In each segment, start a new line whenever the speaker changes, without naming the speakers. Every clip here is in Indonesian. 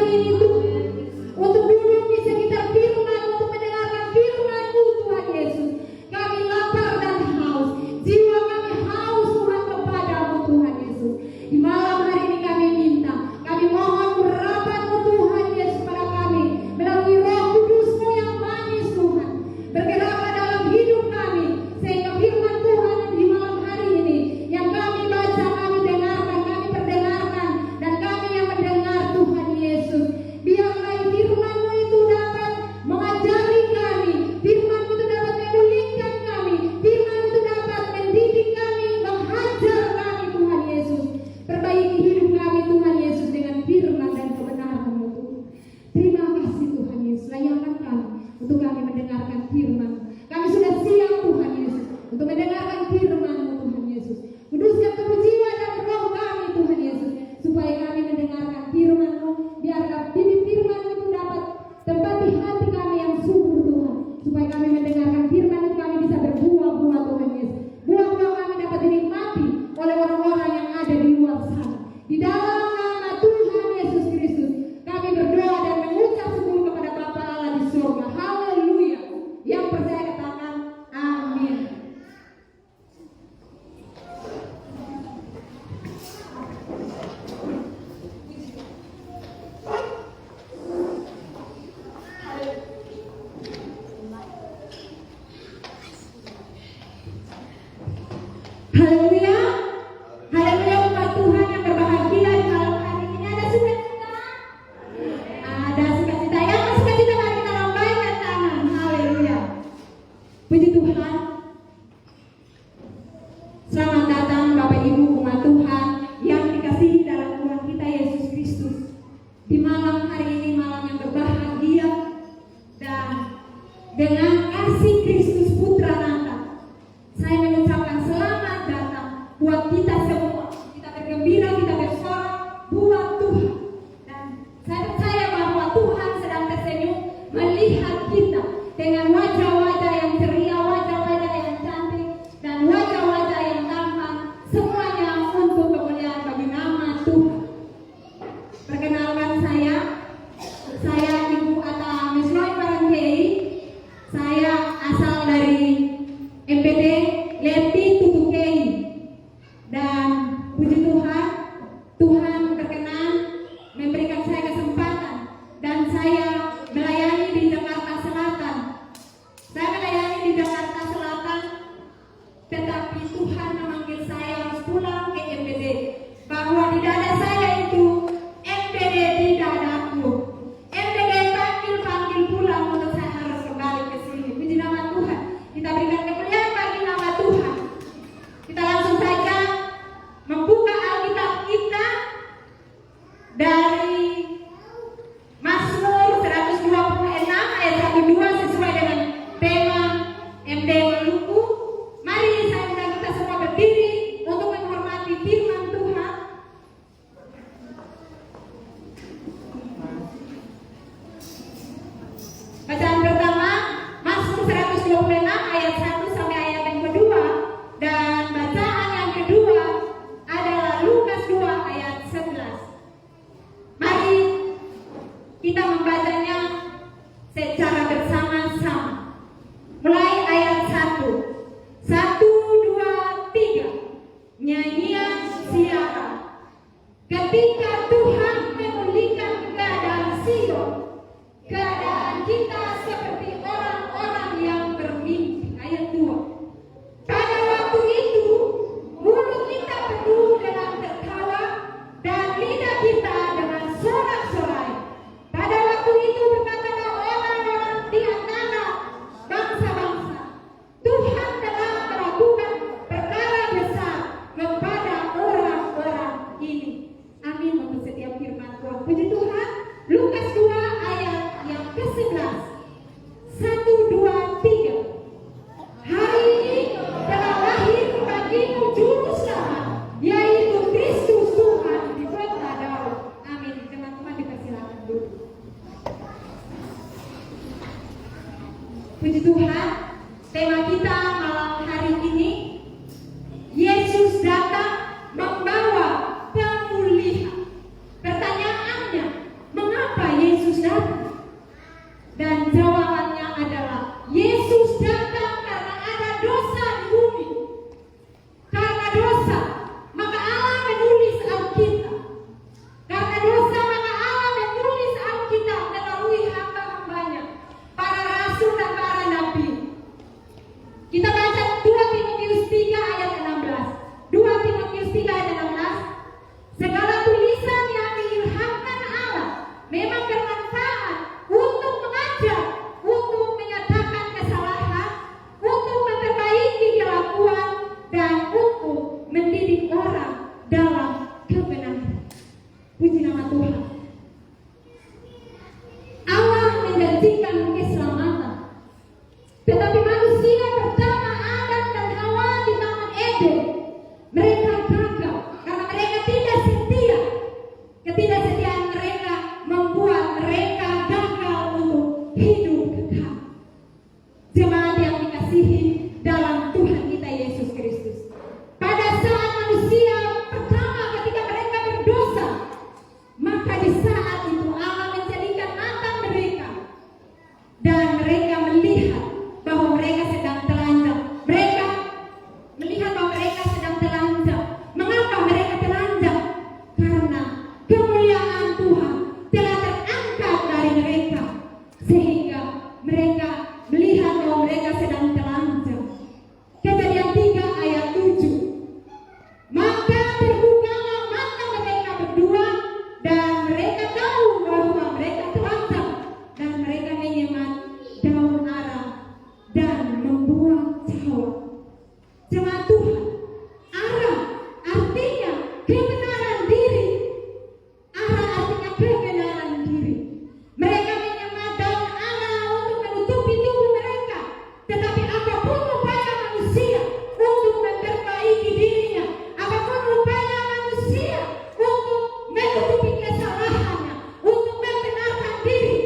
ini Tuhan, untuk duduk di sekitar firman, untuk mendengarkan firman-Mu Tuhan Yesus. Kami lapar dan haus, jiwa kami haus Tuhan kepada-Mu Tuhan Yesus. Di malam hari ini kami minta, kami mohon urapan-Mu Tuhan Yesus pada kami melalui Roh Kudus-Mu yang manis Tuhan. Bergeraklah dalam hidup kami sehingga firman Tuhan di malam hari ini yang kami baca, kami dengarkan, kami perdengarkan, dan kami yang mendengar Tuhan Yesus. Biarlah firman-Mu itu dapat mengajari kami, firman-Mu itu dapat memulihkan kami, firman-Mu itu dapat mendidik kami, menghajar kami Tuhan Yesus. Perbaiki hidup kami Tuhan Yesus dengan firman dan kebenaran-Mu Tuhan. Terima kasih Tuhan Yesus, layakkan kami untuk kami mendengarkan firman. Kami sudah siap Tuhan Yesus untuk mendengarkan firman-Mu Tuhan Yesus. Kuduskan tubuh jiwa dan roh kami Tuhan Yesus, supaya kami mendengarkan firman-Mu. Biarlah bibit firman-Mu itu dapat tempati hati kami yang subur Tuhan, supaya kami mendengarkan firman itu kami bisa berbuah-buah Tuhan Yesus. Buah-buah kami dapat dinikmati oleh orang-orang yang ada di luar sana. Di dalam nama Tuhan Yesus Kristus kami berdoa dan mengucap syukur kepada Bapa Allah di surga. Haleluya. Yang percaya katakan amin. Haleluya. Haleluya umat Tuhan yang berbahagia di malam hari ini. Ada sukacita? Ada sukacita. Yang sukacita mari kita lambaikan tangan. Haleluya. Puji Tuhan. Selamat datang Bapak Ibu umat Tuhan yang dikasihi dalam Tuhan kita Yesus Kristus. Di malam hari ini malam yang berbahagia dan dengan kasih Kristus Putra Natal, saya mengucapkan selamat datang buat kita semua. Kita bergembira, kita bersorak buat Tuhan. Dan saya percaya bahwa Tuhan sedang tersenyum melihat kita dengan wajah-wajah yang ceria, wajah-wajah yang cantik, dan wajah-wajah yang tampan. Semuanya untuk kemuliaan bagi nama Tuhan. Perkenalkan saya Ibu Ata Misloy Parangkei. Saya asal dari MPD Leti Tutukei. Dan puji Tuhan, Tuhan berkenan memberikan saya kesempatan dan saya melayani di Jakarta Selatan. Saya melayani di Jakarta Selatan, tetapi Tuhan memanggil saya harus pulang ke MPD. Bahwa di dada saya itu MPD di dadaku. MPD panggil pulang untuk saya harus kembali ke sini. Puji nama Tuhan. Kita berikan kemuliaan bagi nama Tuhan. Kita langsung saja membuka Alkitab kita dari Mazmur 126 ayat 1-2 sesuai dengan tema MD Maluku. Mari saya undang kita semua berdiri untuk menghormati firman Tuhan. Bacaan pertama Mazmur 126 ayat 1 sampai ayat yang kedua, dan bacaan yang kedua adalah Lukas 2 ayat 11. Mari kita membacanya secara bersama-sama. Mulai ayat 1. 1, 2, 3. Nyanyian siaran. Ketika Tuhan memulihkan keadaan Sion, keadaan kita seperti orang-orang yang bermimpi. Ayat 2. Pada waktu itu mulut kita penuh dengan tertawa dan lidah kita dengan sorak-sorai. Pada waktu itu berkatalah orang-orang di antara bangsa-bangsa, Tuhan telah melakukan perkara besar kepada orang-orang ini. Amin untuk setiap firman Tuhan. Puji Tuhan. Lukas 2 ayat yang ke-11. 1, 2, 3. Hari ini telah lahir bagimu juru selamat, yaitu Kristus Tuhan di kota Daud. Amin. Teman-teman dipersilakan dulu. Puji Tuhan. Tema kita malam hari ini, Yesus datang membawa pemulihan. Pertanyaannya, mengapa Dan jawabannya adalah Yesus datang karena ada dosa di bumi. Karena dosa, maka Allah menulis Alkitab. Karena dosa, maka Allah menulis Alkitab melalui hamba-hambanya, para rasul dan para nabi. Kita baca 2 Timotius 3 ayat 16. 2 Timotius 3 ayat 16. Segala tulisan yang diilhamkan Allah memang bermanfaat untuk mengajar, untuk menyatakan kesalahan, untuk memperbaiki kelakuan, dan untuk mendidik orang dalam kebenaran. Puji nama Tuhan. Allah menjanjikan keselamatan, tetapi manusia pertama Adam dan Hawa di Taman Eden, mereka gagal karena mereka tidak setia. Ketidaksetiaan mereka membuat mereka gagal untuk hidup kekal. Jemaat yang dikasihi dalam Tuhan kita Yesus Kristus, pada saat manusia pertama ketika mereka berdosa, maka di saat itu Allah menjadikan mata mereka dan mereka melihat bahwa mereka sedang telanjang. Mereka melihat bahwa mereka sedang telanjang. Mengapa mereka telanjang? Karena kemuliaan Tuhan telah terangkat dari mereka, sehingga mereka melihat bahwa mereka sedang telanjang. Kejadian 3 ayat 7. Maka terbukalah mata mereka berdua, dan mereka tahu bahwa mereka telanjang, dan mereka menyemat daun ara dan membuat cawat. Jemaat Tuhan, ara artinya kebenaran diri. Ara artinya kebenaran diri. Mereka menyemat daun ara untuk menutupi tubuh mereka. Tetapi apapun upaya manusia untuk memperbaiki dirinya, apapun upaya manusia untuk menutupi kesalahannya, untuk membenarkan diri,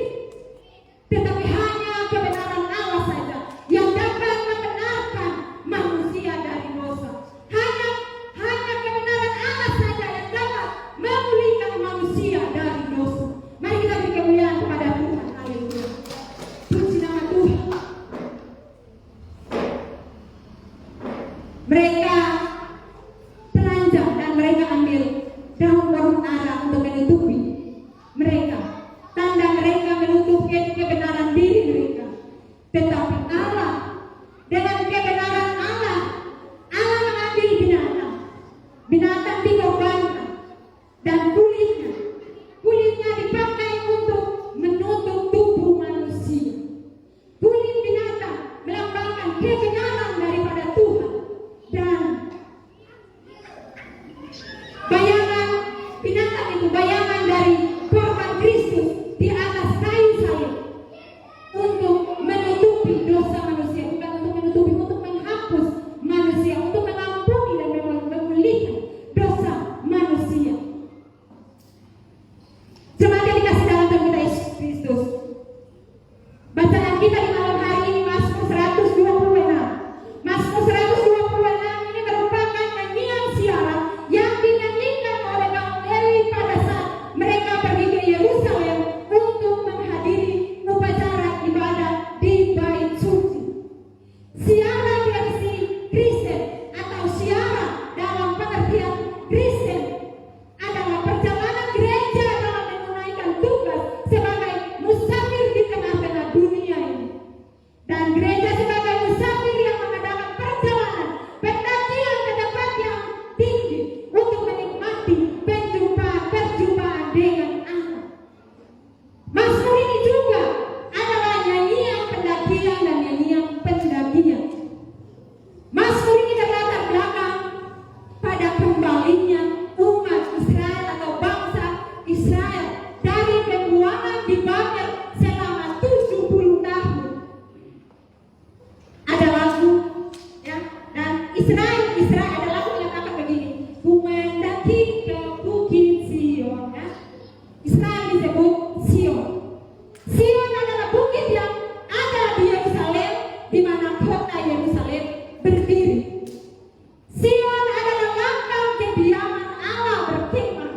tetapi hanya kebenaran Allah saja yang dapat membenarkan manusia dari dosa. Hanya kebenaran Allah saja yang dapat memulihkan manusia dari dosa. Mari kita beri kemuliaan kepada Tuhan. Haleluya. Puji nama Tuhan. Mereka telanjang dan mereka ambil daun ara untuk menutupi mereka. Tanda mereka menutup kebenaran diri mereka. Tetapi Allah, dengan kebenaran Allah, Allah mengambil binatang dikorbankan, dan kulitnya dipakai untuk menutup tubuh manusia. Kulit binatang melambangkan kebenaran daripada Tuhan, dan bayangan binatang itu bayangan dari korban Kristus di atas kayu salib untuk menutupi dosa manusia, bukan untuk menutupi, untuk menghapus manusia, untuk mengampuni dan memulihkan dosa manusia. Jemaat yang dikasih dalam Tuhan kita Yesus Kristus, bacaan kita di malam hari ini Mazmur 126. Mazmur 126 ini merupakan nyanyian siaran yang dinyanyikan oleh kaum Lewi pada saat mereka pergi ke Yerusalem untuk menghadiri upacara ibadah di Bait Suci. Siaran tradisi Kristen atau siaran dalam pengertian Kristen adalah perjalanan gereja dalam menunaikan tugas sebagai musafir di tengah-tengah dunia ini. Dan gereja sebagai musafir yang mengadakan perjalanan pendakian ke tempat yang tinggi untuk menikmati perjumpaan dengan Allah. Mazmur ini juga adalah nyanyian pendakian dan nyanyian pendakian. Mazmur ini berlatar belakang pada kembalinya umat Israel atau bangsa Israel dari pembuangan di Babel selama 70 tahun. Ada lagu, ya, dan Israel ada lagu yang mengatakan begini: ku mendaki ke bukit Sion, ya. Israel disebut Sion. Sion adalah bukit yang ada di Yerusalem, di mana kota Yerusalem berdiri. Sion adalah lambang kediaman Allah berfirman.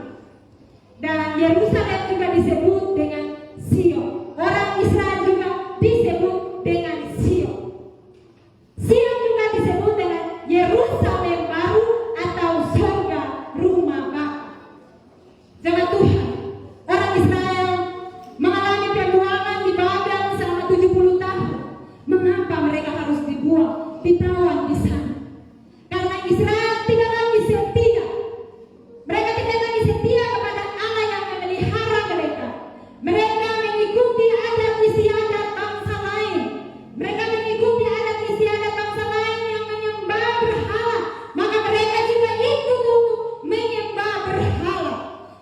Dan Yerusalem juga disebut dengan Sion. Orang Israel juga disebut dengan Sion. Sion juga disebut dengan Yerusalem baru atau surga rumah Bapa. Jemaat Tuhan, orang Israel mengalami pembuangan di Babel selama 70 tahun. Mengapa mereka harus dibuang, ditawan di sana? Karena Israel tidak lagi setia. Mereka tidak lagi setia kepada Allah yang memelihara mereka. Mereka mengikuti adat istiadat bangsa lain. Mereka mengikuti adat istiadat bangsa lain yang menyembah berhala. Maka mereka juga ikut untuk menyembah berhala.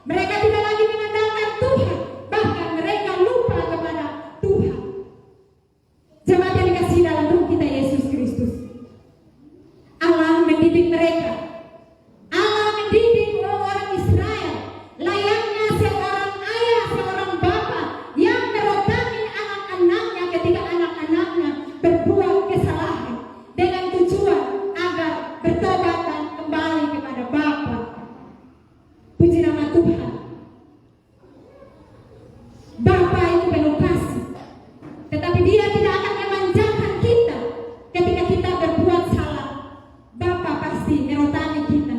Mereka tidak lagi mengandalkan Tuhan. Bahkan mereka lupa kepada Tuhan. Jemaat yang dikasihi dalam Roh kita Yesus Kristus, Allah mendidik mereka. Allah mendidik orang Israel layaknya seorang ayah, seorang bapa yang merotangi anak-anaknya ketika anak-anaknya berbuat kesalahan dengan tujuan agar bertobat dan kembali kepada Bapa. Puji nama Tuhan. Bapa itu penuh kasih, tetapi Dia tidak akan memanjakan kita ketika kita berbuat salah. Bapa pasti merotani kita.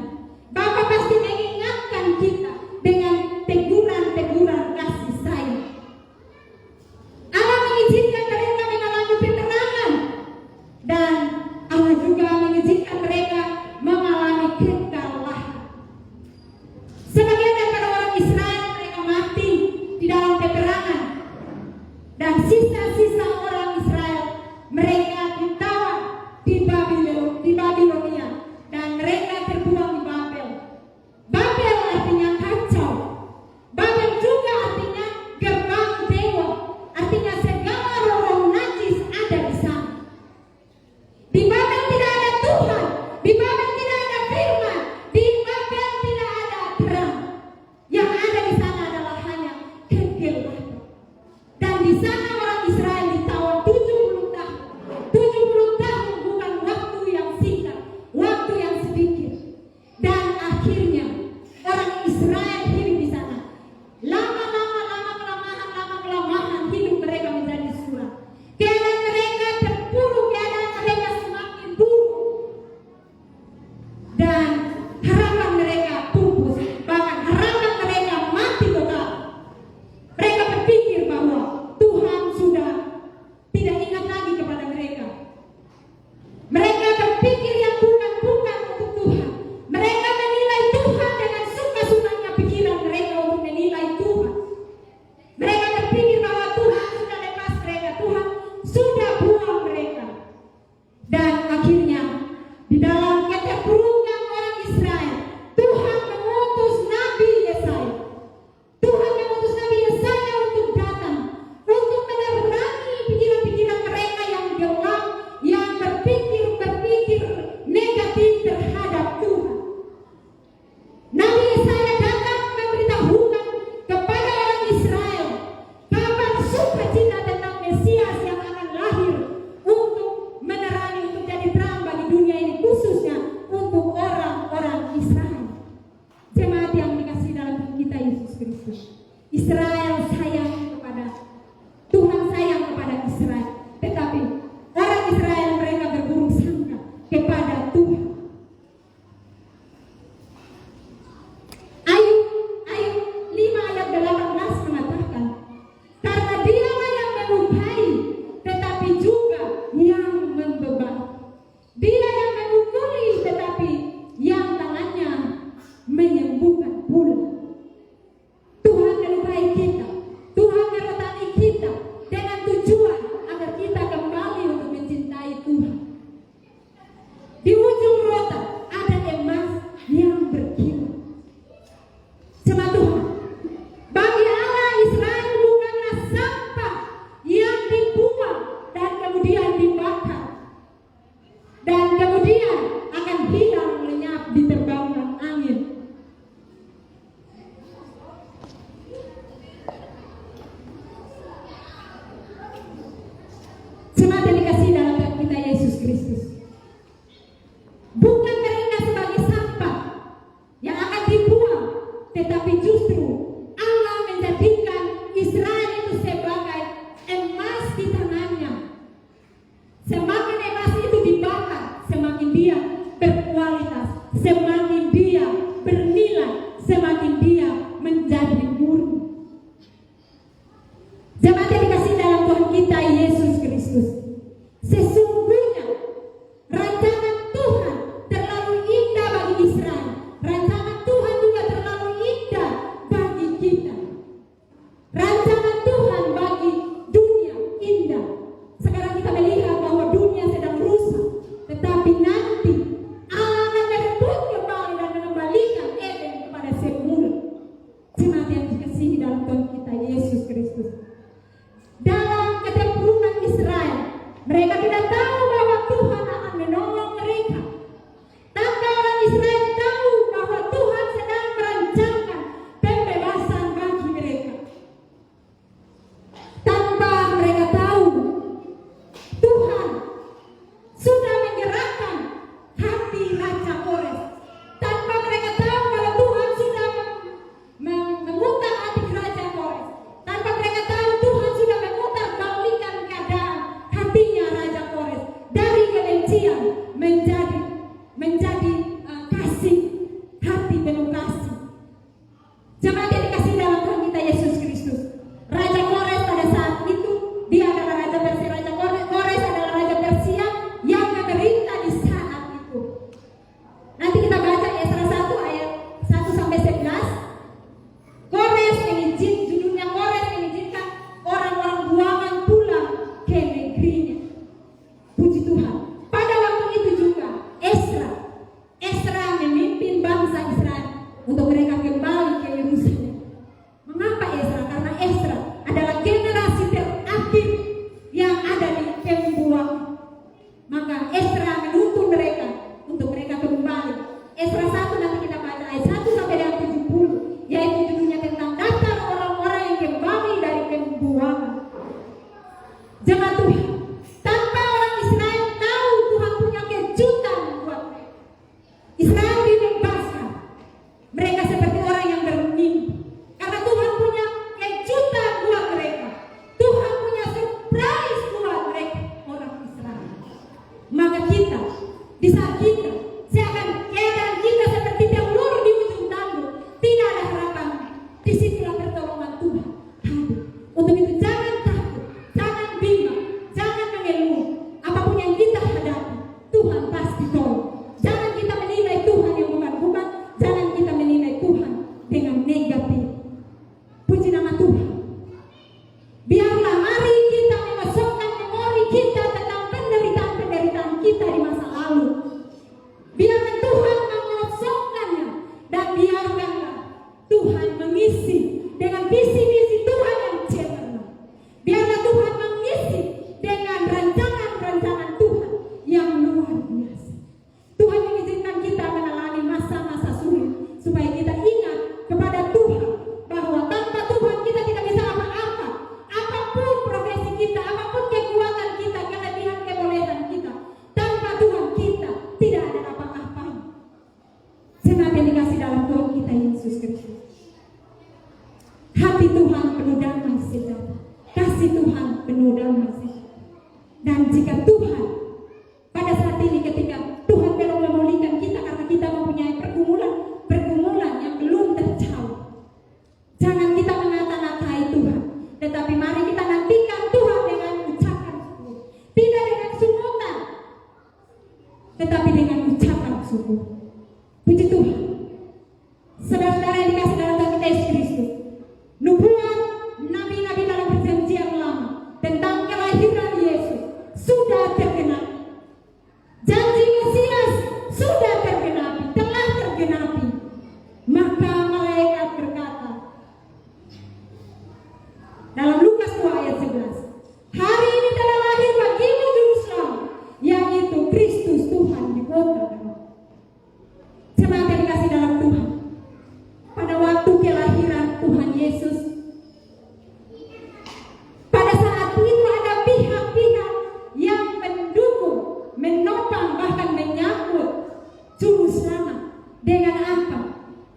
Bapa pasti mengingatkan kita dengan teguran-teguran kasih sayang. Allah mengizinkan mereka mengalami peperangan, dan Allah juga mengizinkan mereka mengalami kekalahan. Sebagian daripada orang Israel mereka mati di dalam peperangan. keuangan. Jangan Tuhan, tanpa orang Israel tahu Tuhan punya kejutan buat mereka. Israel dibebaskan. Mereka seperti orang yang bermimpi. Karena Tuhan punya kejutan buat mereka. Tuhan punya surprise buat mereka, orang Israel. Maka kita, di saat kita seakan keadaan kita seperti telur di ujung tanduk, tidak ada harapan, disinilah pertolongan Tuhan hadir. Untuk itu jangan takut, jangan bimbang, jangan mengeluh. Apapun yang kita hadapi, Tuhan pasti tolong. Jangan kita menilai Tuhan yang bukan-bukan, jangan kita menilai Tuhan dengan negatif. Puji nama Tuhan. Biarlah mari kita memasukkan memori kita tentang penderitaan-penderitaan kita di masa lalu. Biarkan Tuhan mengosongkannya dan biarkanlah Tuhan mengisi dengan visi-visi Tuhan yang cemerlang. Biarlah Tuhan mengisi dengan rancangan-rancangan Tuhan yang luar biasa. Tuhan mengizinkan kita mengalami masa-masa sulit supaya kita ingat kepada Tuhan bahwa tanpa Tuhan kita tidak bisa apa-apa. Apapun profesi kita, apapun kekuatan kita, kelebihan kebolehan kita, tanpa Tuhan kita tidak ada apa-apa. Jemaat yang dikasih dalam Tuhan kita Yesus Kristus, hati Tuhan penuh damai sejahtera, kasih Tuhan penuh damai sejahtera. Dan jika Tuhan pada saat ini ketika Tuhan belum memulihkan kita karena kita mempunyai pergumulan yang belum terjauh, jangan kita mengata-ngatai Tuhan, tetapi mari kita nantikan Tuhan dengan ucapan syukur, tidak dengan sungutan, tetapi dengan ucapan syukur. Puji Tuhan. Saudara-saudara yang dikasih dalam Tuhan kita Yesus Kristus, nubuat nabi-nabi dalam perjanjian lama tentang kelahiran Yesus sudah tergenapi. Janji Mesias sudah tergenapi, telah tergenapi. Maka malaikat berkata dalam Lukas 2 ayat 11, hari ini telah lahir bagimu juru selamat, yaitu Kristus Tuhan di kota Daud. Jemaat yang dikasih dalam Tuhan, pada waktu kelahiran Tuhan Yesus, pada saat itu ada pihak-pihak yang mendukung, menopang, bahkan menyambut juru selamat dengan apa?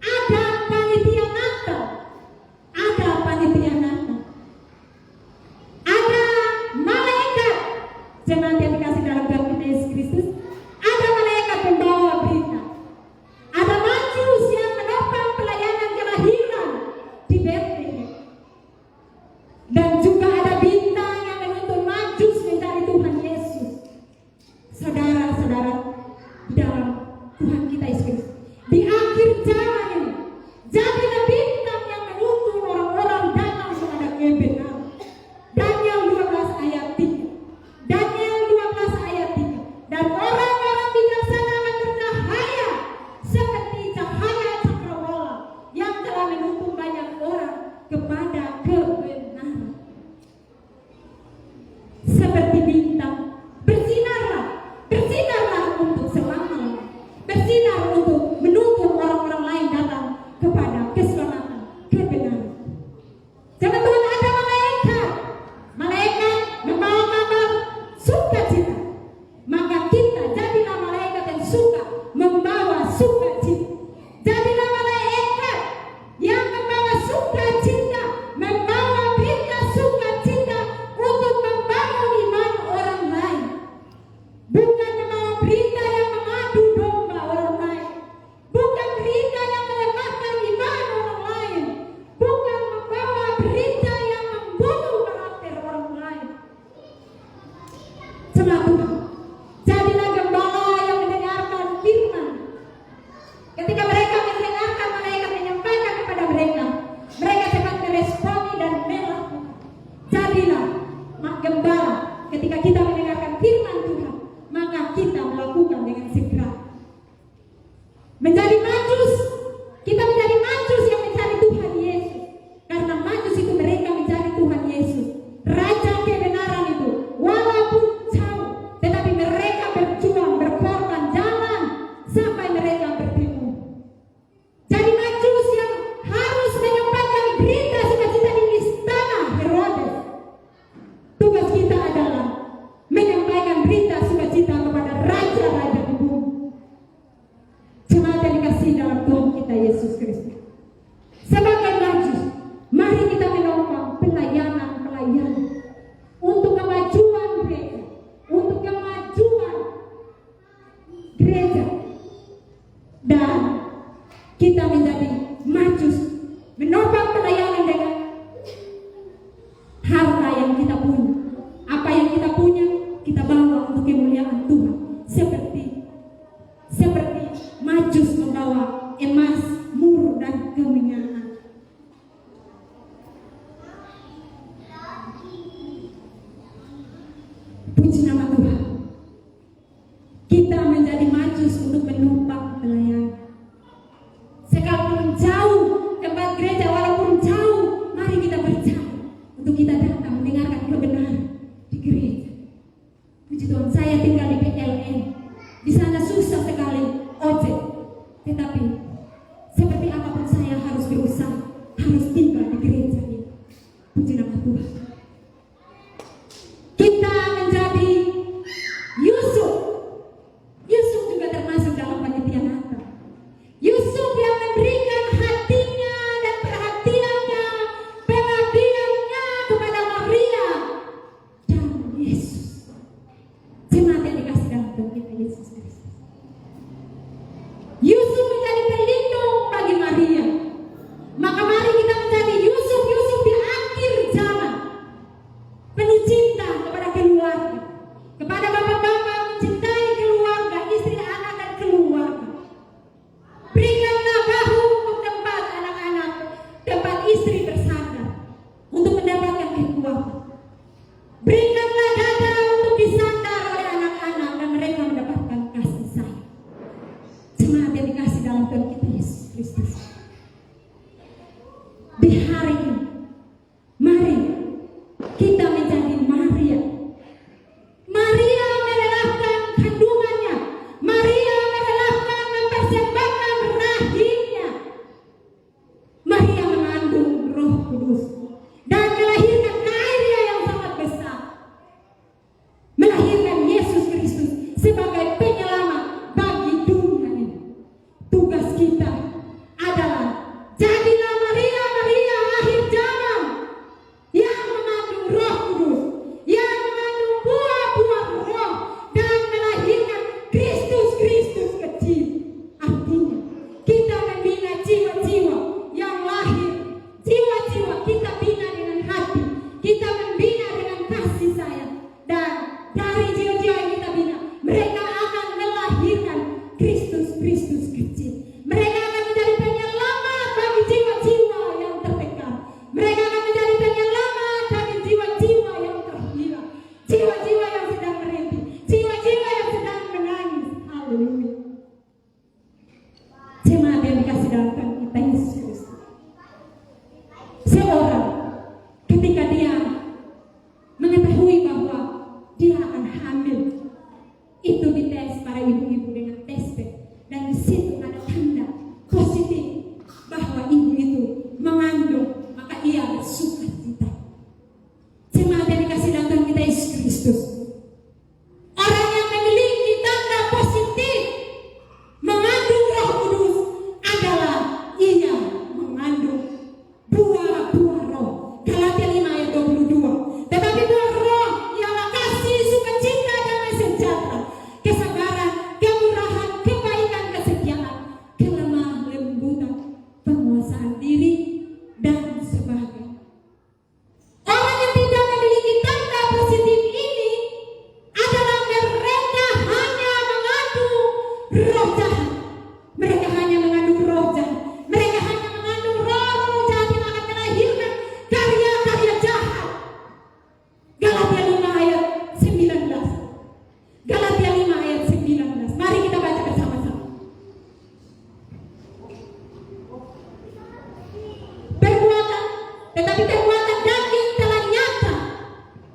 Ada panitia Natal, ada panitia Natal, ada malaikat. Jemaat yang dikasih dalam Tuhan kita Yesus Kristus, ada malaikat pembawa berita, ada majus yang menopang pelayanan kelahiran di Bethlehem, dan juga ada bintang yang menuntun majus mencari Tuhan Yesus. Saudara-saudara dalam Tuhan kita Yesus Kristus, di akhir zaman ini jadilah bintang yang menuntun orang-orang datang kepada kebenaran. Daniel 12 ayat 3, Daniel 12 harta yang kita punya, apa yang kita punya, kita bawa untuk kemuliaan Tuhan. Seperti Majus membawa emas, mur, dan keminyakan. Puji nama Tuhan. Kita menjadi Majus untuk menumpang pelayan. Sekalipun jauh tempat gereja, walaupun jauh, mari kita percaya untuk kita datang mendengarkan kebenaran di gereja. Puji Tuhan, saya tinggal di PLN. Di sana susah sekali ojek, tetapi seperti apapun saya harus berusaha, harus tinggal di gereja ini. Puji nama Tuhan. Kita menjadi Yusuf. Yusuf juga termasuk dalam panitia Natal. Yusuf yang memberikan hatinya dan perhatiannya, pengabdiannya kepada Maria dan Yesus. Jemaat yang dikasih dalam Tuhan kita Yesus Kristus. Yusuf menjadi pelindung bagi Maria. Maka mari kita menjadi Yusuf di akhir zaman. Penuh cinta kepada keluarga, kepada bapak-bapak, mencintai keluarga, istri, anak, dan keluarga. Berikanlah bahu untuk tempat anak-anak, tempat istri bersandar untuk mendapatkan kekuatan. Berikanlah dada untuk disandar oleh anak-anak dan mereka mendapatkan kasih sayang. Jemaat yang dikasih dalam Tuhan kita Yesus Kristus. Di hari ini, mari kita menjadi Maria. Maria merelakan kandungannya. Maria merelakan mempersembahkan rahimnya. Maria mengandung Roh Kudus dan melahirkan karya yang sangat besar. Melahirkan Yesus Kristus sebagai penyelamat bagi dunia ini. Tugas kita adalah jadilah Maria akhir zaman yang mengandung Roh Kudus, yang mengandung buah-buah roh dan melahirkan Kristus kecil. Artinya kita membina jiwa-jiwa yang lahir, jiwa-jiwa kita bina dengan hati, kita membina dengan kasih sayang, dan dari jiwa-jiwa yang kita bina, mereka akan melahirkan Kristus kecil. Mereka akan menjadi penyelamat bagi jiwa-jiwa yang tertekan. Mereka akan menjadi penyelamat bagi jiwa-jiwa yang terhilang, jiwa-jiwa yang sedang merintih, jiwa-jiwa yang sedang menangis. Haleluya. Jemaat yang dikasih dalam Tuhan kita Yesus Kristus. Seorang ketika dia mengetahui bahwa dia akan hamil, itu dites para ibu-ibu dengan test, dan di situ ada tanda positif bahwa ibu itu mengandung, maka ia bersuka cita. Jemaat yang dikasih dalam Tuhan kita Yesus Kristus. Orang yang memiliki tanda positif mengandung Roh Kudus adalah ia mengandung buah-buah roh. Galatia 5 ayat 22. Tetapi buah roh ialah kasih, sukacita, damai sejahtera, kesabaran, kemurahan, kebaikan, kesetiaan, kelemah lembutan, penguasaan diri, dan sebagainya. Orang yang tidak memiliki tanda positif ini adalah mereka hanya mengandung roh jahat. Mereka hanya mengandung roh jahat. Mereka hanya mengandung roh jahat yang akan melahirkan karya-karya jahat. Galatia 5 ayat 19. Galatia 5 ayat 19. Mari kita baca bersama-sama. Tetapi perbuatan daging telah nyata,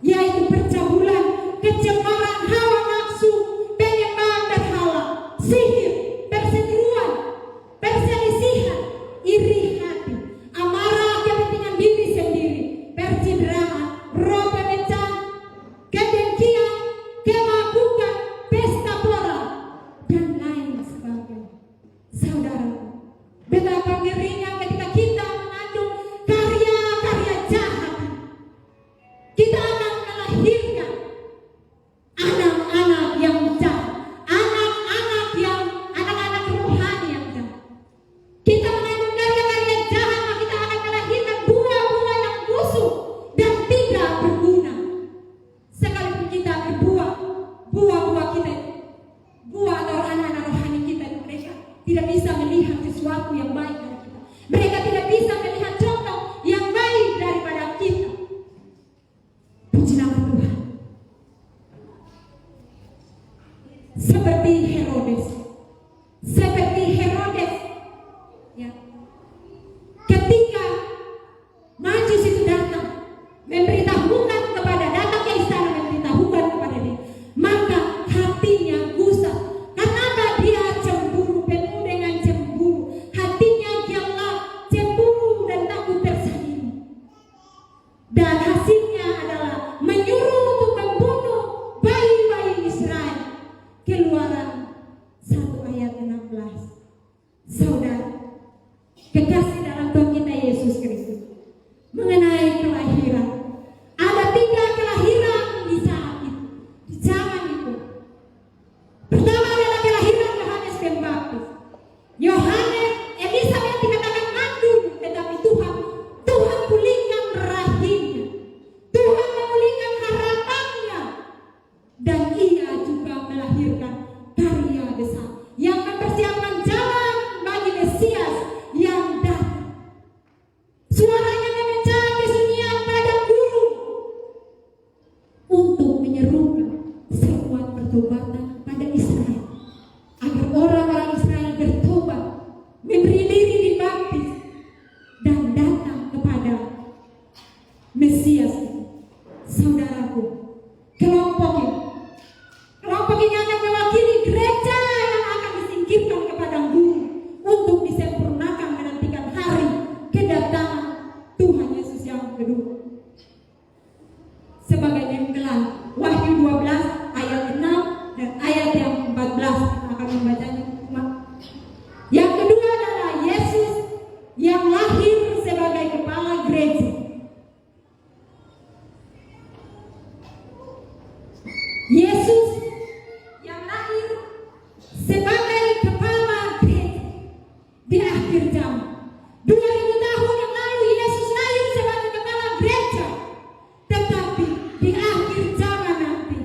yaitu percabulan, kecemaran, hawa nafsu, penyembahan berhala, sihir, perseteruan, perselisihan, iri hati, amarah, kepentingan diri sendiri, percideraan, roh pemecahan, kedengkian, kemabukan, pesta pora, dan lain sebagainya. Saudara, betapa ngerinya ketika kita mengandung karya-karya jahat. Kita akan melahirkan anak-anak yang jahat, anak-anak rohani yang jahat. Kita mengandung karya-karya jahat, maka kita akan melahirkan buah-buah yang busuk dan seperti Herodes. Ya. Ketika Majus itu datang memberitahukan datang ke istana memberitahukan kepada dia, maka hatinya gusar. Kenapa dia cemburu, penuh dengan cemburu, hatinya gelap, cemburu dan takut tersandung. Dan hasilnya adalah menyuruh untuk membunuh bayi-bayi Israel. Keluaran 1 ayat 16. Saudara, kekasih dalam Tuhan kita Yesus Kristus, mengenai kelahiran, ada 3 kelahiran di saat itu, di zaman itu. Pertama adalah kelahiran Yohanes Pembaptis. Elizabeth dikatakan mandul, tetapi Tuhan pulihkan rahimnya, Tuhan memulihkan harapannya, dan ia juga melahirkan karya besar yang mempersiapkan jalan bagi Mesias yang datang. Suaranya memecah kesunyian padang gurun untuk menyerukan seruan pertobatan pada Israel, agar orang-orang Israel bertobat, memberi diri dibaptis, dan datang kepada Mesias. Saudaraku, kelompok ini akan mewakili gereja yang akan disingkirkan ke padang gurun untuk disempurnakan menantikan hari kedatangan Tuhan Yesus yang kedua. Sebagai jengkelan Wahyu 12 ayat 6 dan ayat yang 14 akan membacanya. Yang kedua adalah Yesus yang lahir sebagai kepala gereja. Yesus yang lahir sebagai kepala gereja di akhir zaman. 2000 tahun yang lalu Yesus lahir sebagai kepala gereja, tetapi di akhir zaman nanti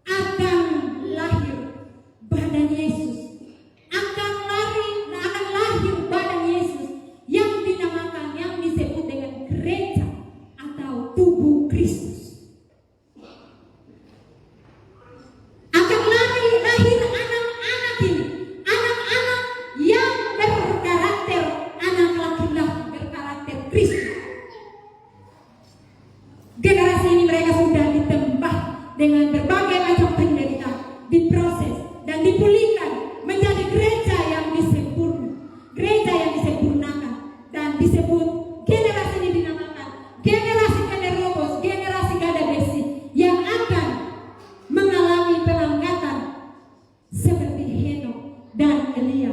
akan lahir badan Yesus, akan lahir badan Yesus yang dinamakan, yang disebut dengan gereja atau tubuh Kristus. Akan lahir anak-anak ini, anak-anak yang berkarakter anak laki-laki berkarakter Kristus. Generasi ini mereka sudah ditembak dengan berbagai macam penderitaan, diproses dan dipulihkan menjadi gereja yang disempurna, gereja yang disempurnakan, dan disebut generasi ini dinamakan generasi Kaderobos, generasi Gada Besi, yang akan mengalami pengangkatan seperti Henok dan Elia.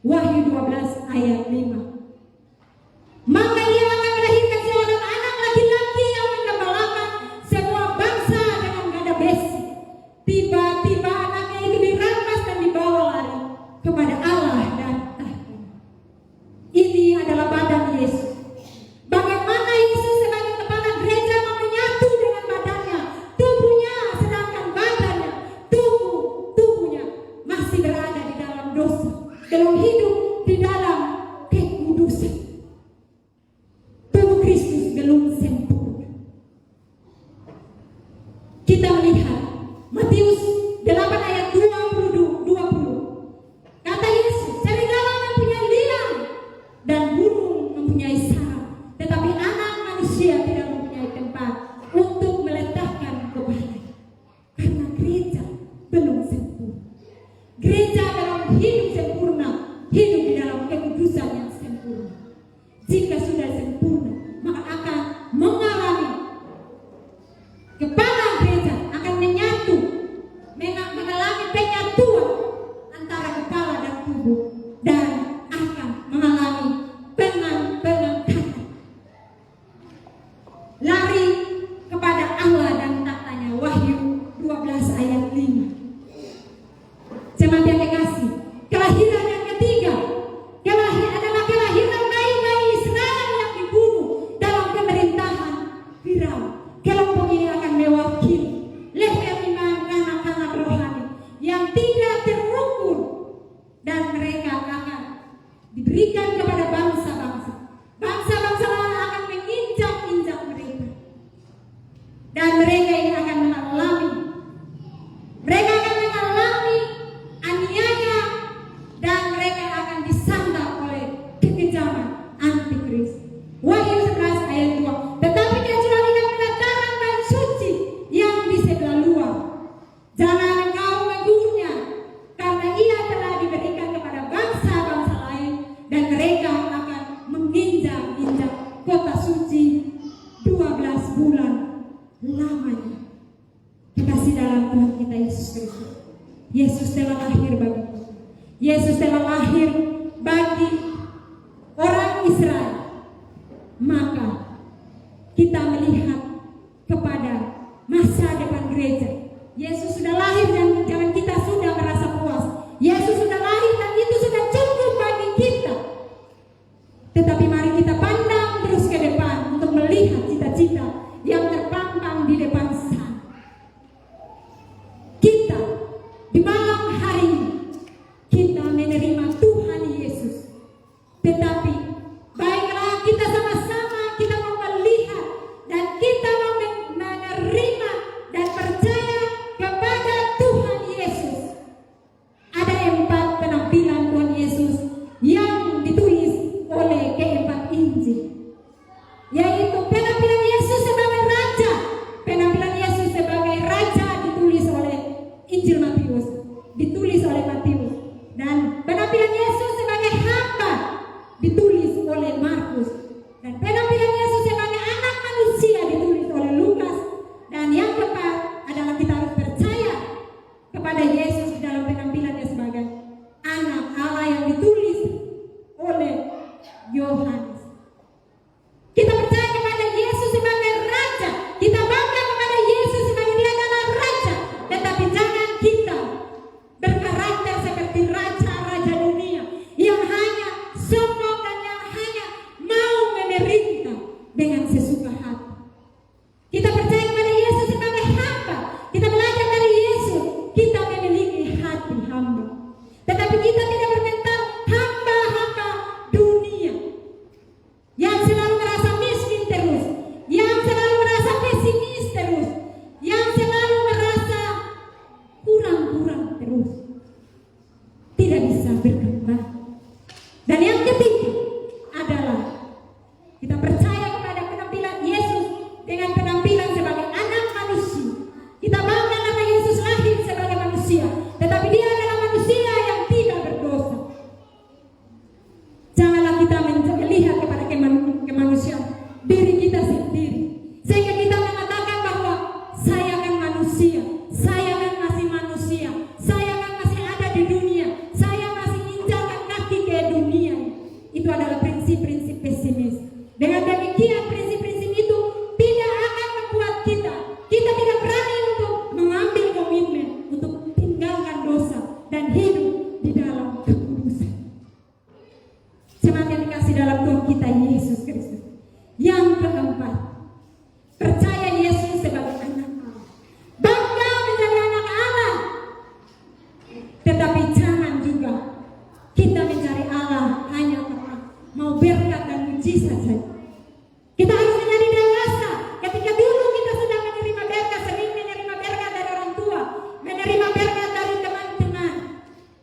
Wahyu 12 ayat 5. Maka ia akan melahirkan seorang anak laki-laki yang menggembalakan semua bangsa dengan gada besi. Tiba-tiba anaknya itu dirampas dan dibawa lari kepada Allah dan tahta. Ini adalah badan Yesus. Bagaimana Yesus sebagai kepala gereja mau menyatu dengan badannya, tubuhnya, sedangkan badannya, tubuhnya masih berada di dalam dosa, belum hidup di dalam kekudusan. Tubuh Kristus belum sempurna. Kita melihat Matius 8 ayat 20. Kata Yesus, serigala mempunyai liang dan burung mempunyai sarang, tetapi anak manusia tidak mempunyai tempat untuk meletakkan kepalanya. Karena gereja belum sempurna. Gereja dalam hidup sempurna, hidup di dalam kekudusan yang sempurna. Jika sudah sempurna, maka akan mengalami kepala gereja akan menyatu, mengalami penyatuan antara kepala dan tubuh, dan akan mengalami pengangkatan, lari kepada Allah dan tahtanya. Wahyu 12 ayat 5. Jemaat yang kekasih, kelahiran yang ketiga adalah kelahiran bayi-bayi Israel yang dibunuh dalam pemerintahan Firaun. Kelompok ini akan mewakili leher iman anak-anak rohani yang tidak terukur, dan mereka akan diberikan kepada bangsa-bangsa. Bangsa-bangsa lain akan menginjak-injak mereka, dan mereka ini akan mengalami bulan lamanya. Kekasih dalam Tuhan kita Yesus Kristus. Yesus telah lahir bagi kita. Yesus telah lahir bagi orang Israel. Maka kita melihat kepada masa depan gereja. Yesus sudah lahir dan jangan kita sudah merasa puas. Yesus sudah lahir dan itu sudah cukup bagi kita. Tetapi mari kita pandang terus ke depan untuk melihat cita-cita yang terpampang di depan sana. Kita di malam hari ini kita menerima Tuhan Yesus. Tetapi baiklah kita sama-sama kita mau melihat dan kita mau menerima dan percaya kepada Tuhan Yesus. Ada 4 penampilan Tuhan Yesus yang ditulis oleh keempat Injil, yaitu penampilan Yesus sebagai Raja. Penampilan Yesus sebagai Raja ditulis oleh Injil Matius, ditulis oleh Matius, dan penampilan Yesus sebagai hamba ditulis oleh Markus, dan penampilan Yesus sebagai anak manusia ditulis oleh Lukas. Dan yang keempat adalah kita harus percaya kepada Yesus dalam penampilannya sebagai anak Allah yang ditulis oleh Yohanes. Kita percaya kepada Yesus sebagai Raja. Kita bangga kepada Yesus sebagai Dia adalah Raja. Tetapi jangan kita berkarakter seperti raja-raja dunia yang hanya sombong dan yang hanya mau memerintah dengan sesuka hati. Kita percaya kepada Yesus sebagai hamba. Kita belajar dari Yesus. Kita memiliki hati hamba. Tetapi kita tidak bermental hamba-hamba dunia yang selalu merasa miskin terus, yang selalu merasa pesimis terus, yang selalu merasa kurang-kurang terus, tidak bisa berkembang. Dan yang ketiga adalah kita percaya kepada penampilan Yesus dengan penampilan sebagai anak manusia. Kita bangga karena Yesus lahir sebagai manusia, tetapi Dia adalah manusia yang tidak berdosa. Janganlah kita melihat kepada kemanusiaan diri kita sendiri, sehingga kita mengatakan bahwa saya kan manusia, saya kan masih manusia, saya kan masih ada di dunia, saya masih injakan kaki ke dunia. Itu adalah prinsip-prinsip pesimis. Dengan demikian prinsip-prinsip itu tidak akan membuat kita tidak berani untuk mengambil komitmen untuk tinggalkan dosa dan hidup di dalam kekudusan. Jemaat yang dikasih dalam Tuhan kita Yesus Kristus. Yang keempat, percaya Yesus sebagai anak Allah. Bangga menjadi anak Allah. Tetapi jangan juga kita mencari Allah hanya karena mau berkat dan mujizat saja. Kita harus menjadi dewasa. Ketika dulu kita sudah menerima berkat, sering menerima berkat dari orang tua, menerima berkat dari teman-teman,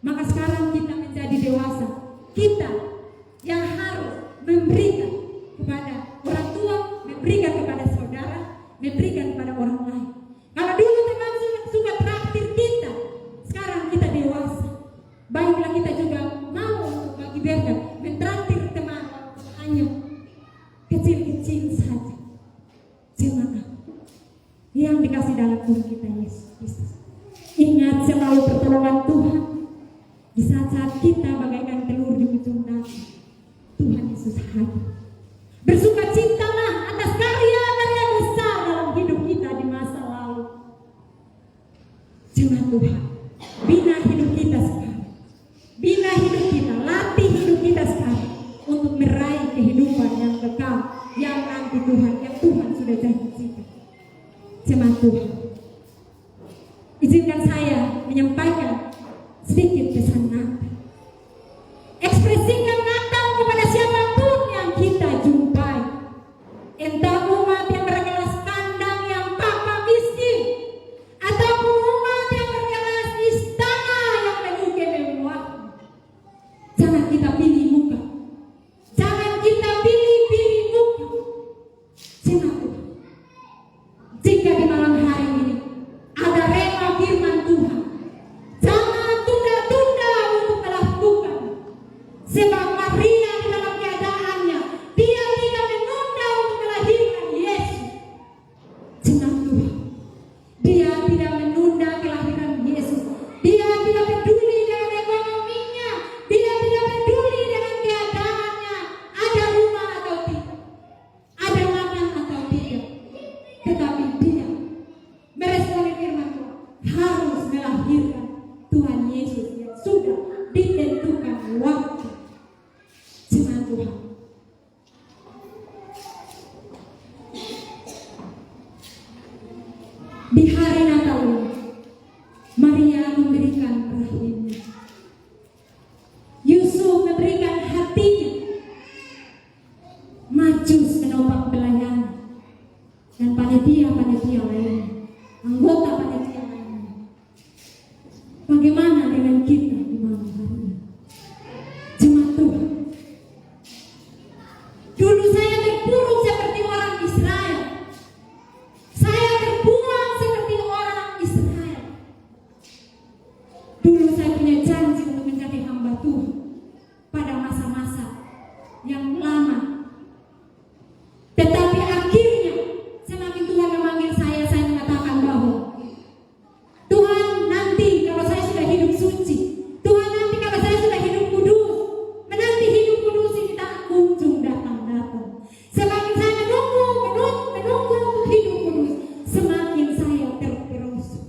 maka sekarang kita menjadi dewasa. Kita yang harus memberikan kepada orang tua, memberikan kepada saudara, memberikan kepada orang lain. Kalau dulu teman suka traktir kita, sekarang kita dewasa. Baiklah kita juga mau untuk bagi berkat, mentraktir teman hanya kecil-kecil saja. Jemaat yang dikasih dalam Tuhan kita Yesus Kristus, ingat selalu pertolongan Tuhan di saat-saat kita bagaikan telur di ujung dapur. Tuhan Yesus hadir. Bersukacitalah atas karya-karya besar dalam hidup kita di masa lalu. Jangan Tuhan bina hidup kita sekarang, bina hidup kita, latih hidup kita sekarang untuk meraih kehidupan yang kekal, yang nanti Tuhan, yang Tuhan sudah janjikan. Jemaat Tuhan, izinkan saya menyampaikan sedikit pesan Natal. Ekspresikan Natal kepada siapapun yang kita jumpai, entah umat yang berkelas kandang yang papa miskin, ataupun umat yang berkelas istana yang menyukai mewah. Jangan kita pilih muka, jangan kita pilih muka. Jemaat Tuhan, jika di malam hari ini ada rema firman Tuhan tetapi dia meresponi firman Tuhan harus melahirkan Tuhan Yesus yang sudah ditentukan waktu. Jemaat Tuhan, di hari Natal ini Maria memberikan rahimnya, Yusuf memberikan hatinya, Majus menopang pelayanan, dan panitia-panitia lainnya, anggota panitia lainnya. Bagaimana dengan kita di malam hari ini? Jemaat Tuhan, dulu saya terpuruk seperti orang Israel. Saya terbuang seperti orang Israel. Dulu saya punya janji untuk menjadi hamba Tuhan pada masa-masa yang lama. Tetapi akhirnya semakin Tuhan memanggil saya mengatakan bahwa Tuhan, nanti kalau saya sudah hidup suci, Tuhan, nanti kalau saya sudah hidup kudus, menanti hidup kudus ini tak kunjung datang-datang. Semakin saya menunggu untuk hidup kudus, semakin saya terperosok.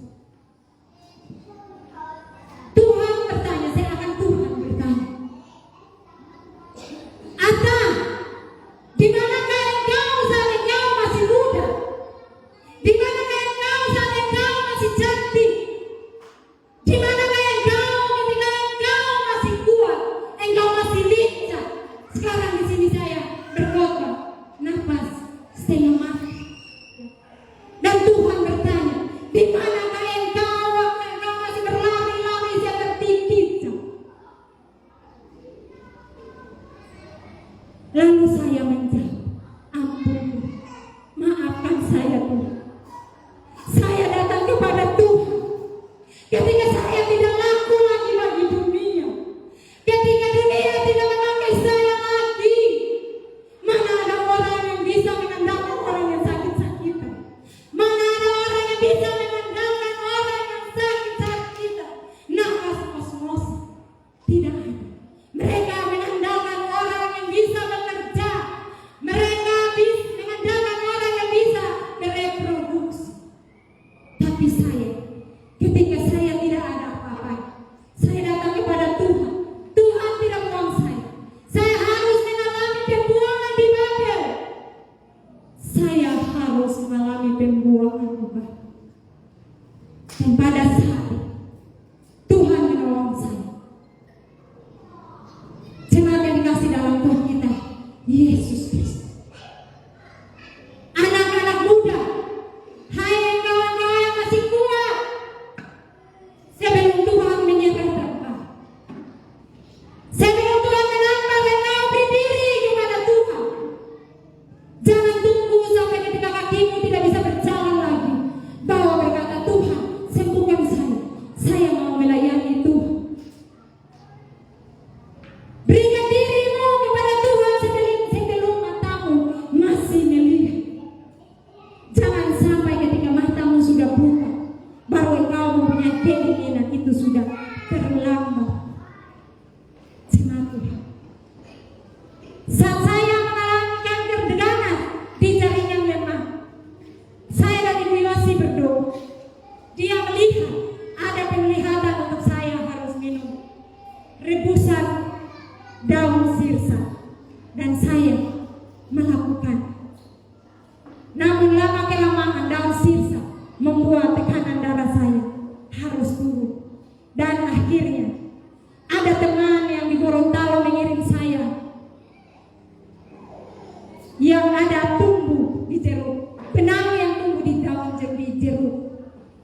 Tuhan bertanya, saya akan Tuhan bertanya, Atta, di manakah engkau saat engkau masih muda? Di manakah engkau saat engkau masih cantik? Di manakah engkau ketika engkau masih kuat, engkau masih lincah? Sekarang di sini saya berkhotbah, nafas setengah mati. Dan Tuhan bertanya, di manakah engkau waktu engkau masih berlari-lari seperti kicau? Lalu saya menjawab, ampun, maafkan saya Tuhan. Saya datang kepada Tuhan ketika saya tidak laku lagi bagi dunia, ketika dunia tidak memakai saya lagi. Mana ada orang yang bisa mengandalkan orang yang sakit-sakitan? Mana ada orang yang bisa mengandalkan orang yang sakit-sakitan? Nafas kos-ngosan tidak ada. Mereka mengandalkan orang yang bisa bekerja. Mereka mengandalkan orang yang bisa bereproduksi. Tapi saya, ketika saya tidak ada apa-apa, saya datang kepada Tuhan. Tuhan tidak buang saya. Saya harus mengalami pembuangan di Babel. Saya harus mengalami pembuangan di Babel. Dan pada saat itu, Tuhan menolong saya. Jemaat yang dikasih dalam Tuhan kita, Yesus Kristus. Anak-anak muda, hai engkau yang masih kuat, sebelum Tuhan menyerahkan engkau, sebelum Tuhan menambah engkau berdiri kepada Tuhan, jangan tunggu sampai ketika kakimu tidak bisa berjalan lagi, bawa berkata, Tuhan, sembuhkan saya mau melayani Tuhan. Berikan dirimu kepada Tuhan sebelum matamu masih melihat. Jangan sampai ketika matamu sudah buta, baru engkau mempunyai keinginan, itu sudah terlambat. Jemaat Tuhan, saat saya mengalami kanker ganas di jaringan lemah, saya dan Ibu Yosi berdoa. Dia melihat ada penglihatan untuk saya harus minum rebusan daun sirsa, dan saya melakukan. Namun lama kelamaan daun sirsa membuat tekanan darah saya harus turun. Dan akhirnya ada teman yang di Gorontalo mengirim saya yang ada tumbuh di jeruk, benang yang tumbuh di daun jeruk.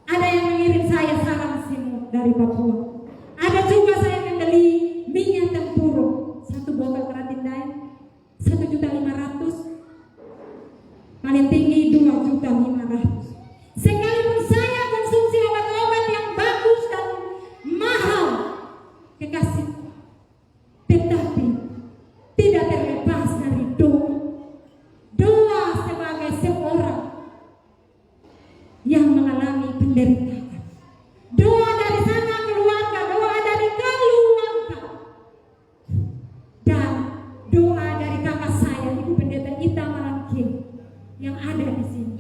Ada yang mengirim saya sarang semut dari Papua. Ada juga saya membeli minyak tempurung, 1 botol keratin daun 1.500.000, paling tinggi 2.500.000. Sekalipun saya konsumsi obat-obat yang bagus dan mahal, kekasih, tetapi tidak terlepas dari doa sebagai seorang yang mengalami penderitaan. Doa dari sana keluarga, doa dari keluarga, dan doa dari kakak saya, Ibu Pendeta Ita Marangkin, yang ada di sini.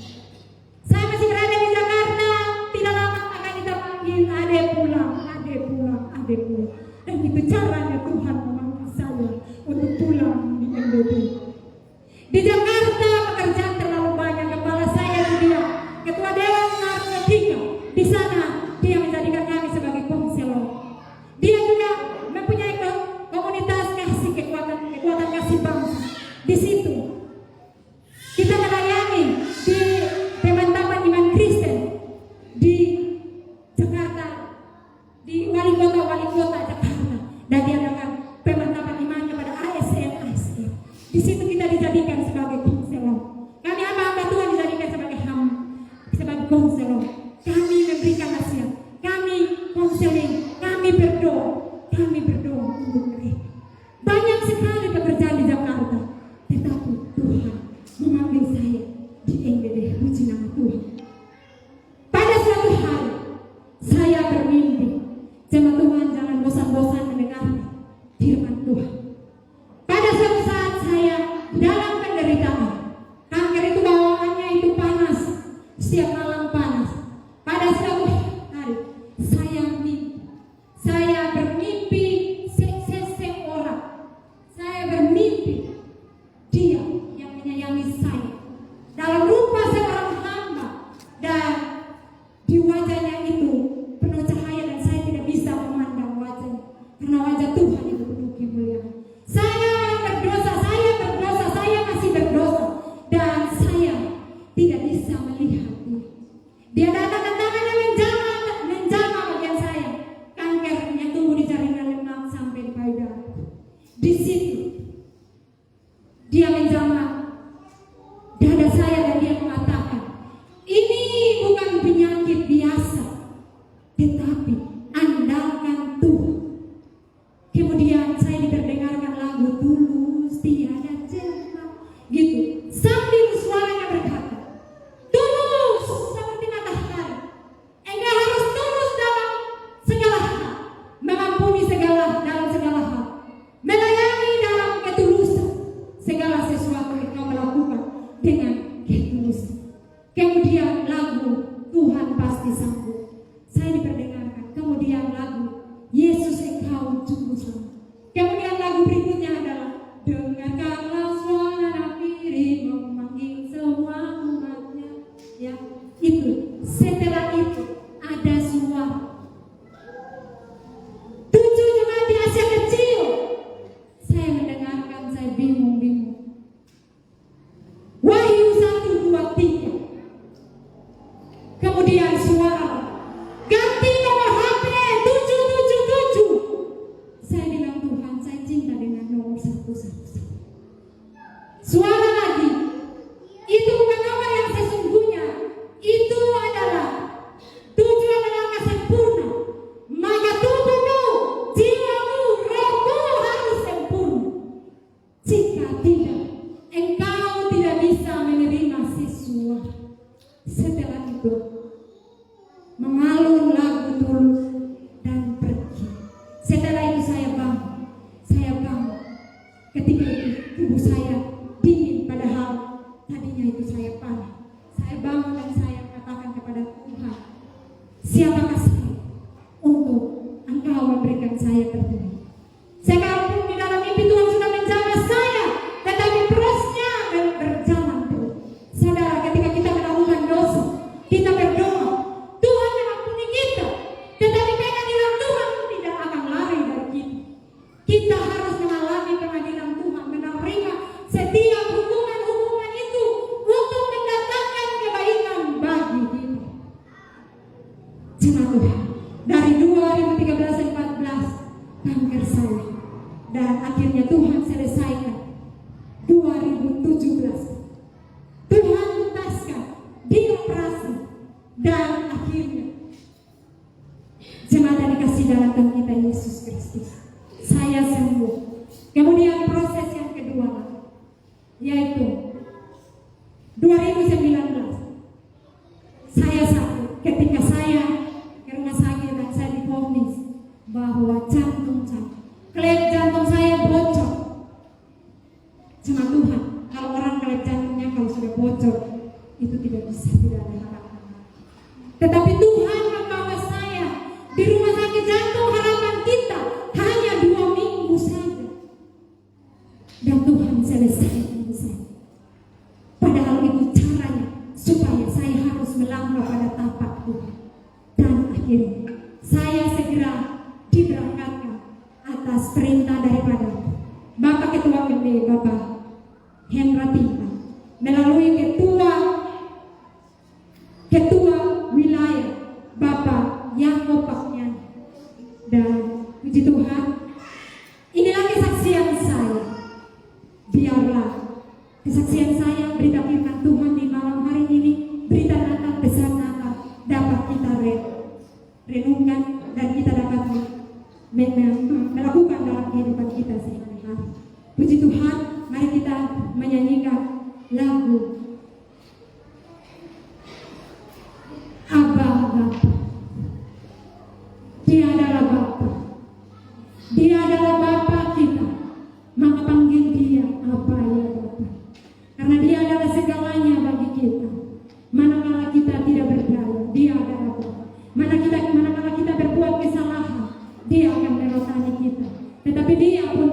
Dan itu caranya Tuhan memanggil saya untuk pulang di NBD. Di Jakarta pekerjaan terlalu banyak. Kepala saya dia ketua dewan narkotika. Di sana dia menjadikan kami sebagai konselor. Dia juga mempunyai komunitas kasih, kekuatan kasih bangsa. Di situ kita melayani di teman-teman iman Kristen di Jakarta, di wali kota Jakarta, dan diadakan teman-teman imannya pada ASN. Di situ kita dijadikan sebagai konselor. Kami hamba Tuhan dijadikan sebagai konselor. Kami memberikan nasihat, kami konseling, kami berdoa untuk mereka. Banyak sekali pekerjaan di Jakarta, tetapi Tuhan memanggil saya di NBD. Puji nama Tuhan. Pada suatu hari saya bermimpi, jemaat Tuhan jangan bosan-bosan mendengar firman Tuhan. Pada suatu saat saya dalam penderitaan, kanker itu bawaannya itu panas, setiap malam panas. Pada suatu hari saya bermimpi seseorang. Saya bermimpi dia yang menyayangi saya dalam rupa seorang hamba, dan di wajahnya itu penuh cahaya, dan saya tidak bisa memandang wajahnya karena wajah Tuhan itu penuh kemuliaan. Saya masih berdosa, dan saya tidak bisa melihat dia. Dia datang ke tangannya menjamah bagian saya, kanker yang tumbuh di jaringan lemak sampai di payudara. Di situ dia menjamah dada saya, dan dia mengatakan, ini bukan penyakit biasa, tetapi andalkan Tuhan. Kemudian saya diperdengarkan lagu Tulus Tiada Celah, gitu. Sambil suaranya berkata, tulus seperti matahari. Engkau harus tulus dalam segala hal, mengampuni dalam segala hal, melayani dalam ketulusan. Segala sesuatu yang kau melakukan dengan ketulusan. Kemudian lagu Tuhan pasti sanggup, saya diperdengarkan. Kemudian lagu Yesus Engkau Juru Selamat. Kemudian lagu berikutnya adalah dengarkanlah suara Nabi memanggil semua umatnya. Ya, itu. Setelah itu ada suara 7 jemaat di Asia kecil. Saya mendengarkan, saya bingung. Wahyu 1, 2, 3. Kemudian suara ganti nomor HP 777. Saya bilang, Tuhan, saya cinta dengan nomor 111. Suara lagi, itu bukan nomor yang sesungguhnya. Itu adalah 7 adalah angka sempurna. Maka tubuhmu, jiwamu, rohmu harus sempurna. Jika tidak, engkau tidak bisa menerima sesuatu. Setelah itu mengalun lagu Tulus dan pergi. Setelah itu saya bangun. Ketika itu tubuh saya dingin, padahal tadinya itu saya panas. Saya bangun dan saya katakan kepada Tuhan, siapakah saya untuk Engkau memberikan saya terpilih. Sekalipun di dalam mimpi Tuhan sudah menjamah saya, tetapi terusnya berjalan terus. Saudara, ketika kita melakukan dosa, kita berdoa, Tuhan mengampuni kita, tetapi pengadilan Tuhan tidak akan lari dari kita. Kita harus mengalami pengadilan Tuhan, menerima setiap hukuman itu untuk mendatangkan kebaikan bagi kita. Jemaat Tuhan, dari 2013-14 kanker saya, dan akhirnya Tuhan selesaikan 2017. Tuhan tuntaskan, dioperasi, dan akhirnya jemaat yang dikasih dalam Tuhan kita Yesus Kristus, saya sembuh. Kemudian proses yang kedua, yaitu 2019 saya sakit. Ketika saya ke rumah sakit dan saya divonis bahwa klep jantung saya bocor. Jemaat Tuhan, kalau orang klep jantungnya kalau sudah bocor itu tidak ada harapan. Tetapi Tuhan membawa saya di rumah sakit jantung. Harapan kita hanya akhir saya segera diberangkatkan atas perintah daripada Bapak Ketua MB, Bapak Hendra Tingkat, melalui Ketua Wilayah Bapak Yakob Paknya. Dan puji Tuhan, inilah kesaksian saya. Biarlah kesaksian saya, berita firman Tuhan di malam hari ini, berita Natal, pesan Natal dapat kita renungkan dan kita dapat melakukan dalam kehidupan kita sehari-hari. Puji Tuhan, mari kita menyanyikan lagu Abba Bapa. Dia adalah Bapa. Dia adalah Bapa kita. Maka panggil dia apa ya Bapa. Karena dia adalah segalanya bagi kita. Manakala kita tidak berdaya, dia adalah Bapa. Manakala kita berbuat kesalahan, dia akan merotani kita. Tetapi dia pun